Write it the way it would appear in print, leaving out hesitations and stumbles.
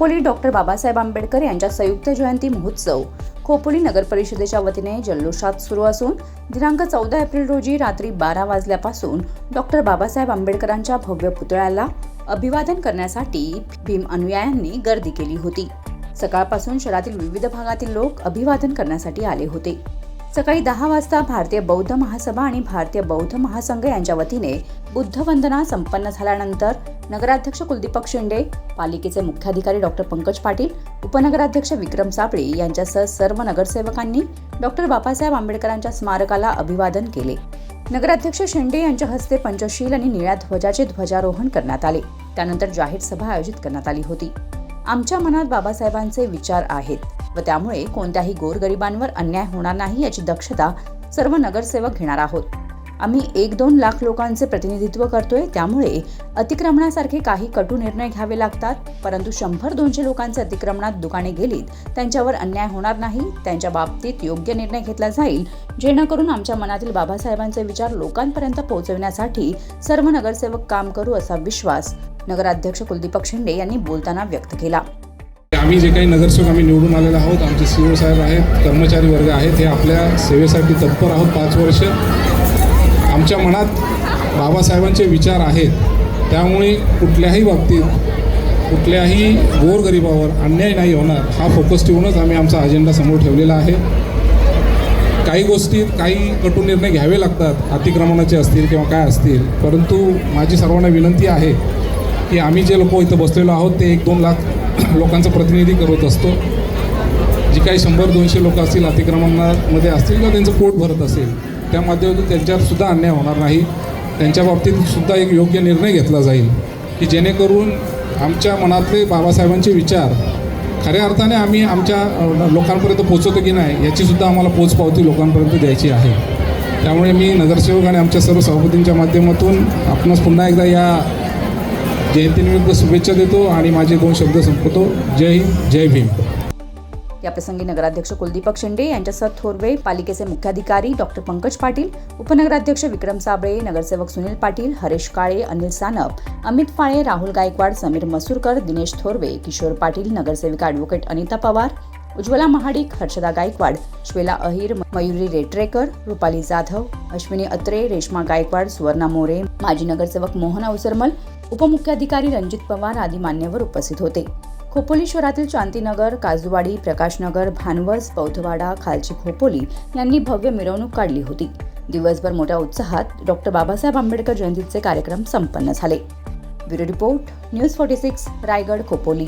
Khopoli doctor Babasaheb Ambedkar यांच्या संयुक्त जयंती महोत्सव खोपोली नगर परिषदेच्या वतीने जल्लोषात सुरू असून दिनांक 14 एप्रिल रोजी रात्री 12 वाजल्यापासून डॉक्टर बाबासाहेब आंबेडकरांच्या भव्य पुतळ्याला अभिवादन करण्यासाठी भीम अनुयायांनी गर्दी केली होती। सकाळपासून शहरातील विविध भागातील लोक अभिवादन करण्यासाठी आले होते। सकाळी 10 वाजता भारतीय बौद्ध महासभा आणि भारतीय बौद्ध महासंघ यांच्या वतीने बुद्ध वंदना संपन्न झाल्यानंतर नगराध्यक्ष कुलदीपक शेंडे, पालिकेचे मुख्याधिकारी डॉक्टर पंकज पाटील, उपनगराध्यक्ष विक्रम साबळे यांच्यासह सर्व नगरसेवकांनी डॉक्टर बाबासाहेब आंबेडकरांच्या स्मारकाला अभिवादन केले। नगराध्यक्ष शेंडे यांच्या हस्ते पंचशील आणि निळ्या ध्वजाचे ध्वजारोहण करण्यात आले। त्यानंतर जाहीर सभा आयोजित करण्यात आली होती। आमच्या मनात बाबासाहेबांचे विचार आहेत व त्यामुळे कोणत्याही गोरगरिबांवर अन्याय होणार नाही याची दक्षता सर्व नगरसेवक घेणार आहोत। आम्ही 1-2 लाख लोकांचे प्रतिनिधित्व करतोय, त्यामुळे अतिक्रमणासारखे काही कटू निर्णय घ्यावे लागतात, परंतु 100-200 लोकांचे अतिक्रमणात दुकाने गेलीत त्यांच्यावर अन्याय होणार नाही। त्यांच्या बाबतीत योग्य निर्णय घेतला जाईल, जेणेकरून आमच्या मनातील बाबासाहेबांचे विचार लोकांपर्यंत पोहोचविण्यासाठी सर्व नगरसेवक काम करू असा विश्वास नगराध्यक्ष कुलदीपक शेंडे यांनी बोलताना व्यक्त केला। आम्ही जे काही नगरसेवक आम्ही निवडून आलेलो आहोत, आमचे CEO साहेब आहेत, कर्मचारी वर्ग आहेत, हे आपल्या सेवेसाठी तत्पर आहोत। 5 वर्ष आमच्या मनात बाबासाहेबांचे विचार आहेत, त्यामुळे कुठल्याही बाबतीत कुठल्याही गोरगरिबावर अन्याय नाही होणार हा फोकस ठेवूनच आम्ही आमचा अजेंडा समोर ठेवलेला आहे। काही गोष्टीत काही कटू निर्णय घ्यावे लागतात, अतिक्रमणाचे असतील किंवा काय असतील, परंतु माझी सर्वांना विनंती आहे की आम्ही जे लोक इथं बसलेलो आहोत ते 1-2 लाख लोकांचं प्रतिनिधी करत असतो। जी काही 100-200 लोक असतील अतिक्रमणामध्ये असतील किंवा त्यांचं पोट भरत असेल, त्या माध्यमातून त्यांच्यावर सुद्धा अन्याय होणार नाही। त्यांच्या बाबतीत सुद्धा एक योग्य निर्णय घेतला जाईल की जेणेकरून आमच्या मनातले बाबासाहेबांचे विचार खऱ्या अर्थाने आम्ही आमच्या लोकांपर्यंत पोहोचवतो की नाही याची सुद्धा आम्हाला पोचपावती लोकांपर्यंत द्यायची आहे। त्यामुळे मी नगरसेवक आणि आमच्या सर्व सभापतींच्या माध्यमातून आपणास पुन्हा एकदा या जयंतीनिमित्त शुभेच्छा देतो आणि माझे 2 शब्द संपवतो। जय हिंद, जय भीम। याप्रसंगी नगराध्यक्ष कुलदीपक शेंडे यांच्यासह थोरवे, पालिकेचे मुख्याधिकारी डॉक्टर पंकज पाटील, उपनगराध्यक्ष विक्रम साबळे, नगरसेवक सुनील पाटील, हरेश काळे, अनिल सानप, अमित फाळे, राहुल गायकवाड, समीर मसूरकर, दिनेश थोरवे, किशोर पाटील, नगरसेविका ॲडव्होकेट अनिता पवार, उज्ज्वला महाडिक, हर्षदा गायकवाड, श्वेला अहिर, मयुरी रेटरेकर, रुपाली जाधव, अश्विनी अत्रे, रेश्मा गायकवाड, सुवर्णा मोरे, माजी नगरसेवक मोहन अवसरमल, उपमुख्याधिकारी रणजित पवार आदी मान्यवर उपस्थित होते। खोपोली शहरातील शांतीनगर, काजूवाडी, प्रकाशनगर, भानवस, बौद्धवाडा, खालची खोपोली यांनी भव्य मिरवणूक काढली होती। दिवसभर मोठ्या उत्साहात डॉक्टर बाबासाहेब आंबेडकर जयंतीचे कार्यक्रम संपन्न झाले। Bureau report, news 46, Raigad, Khopoli.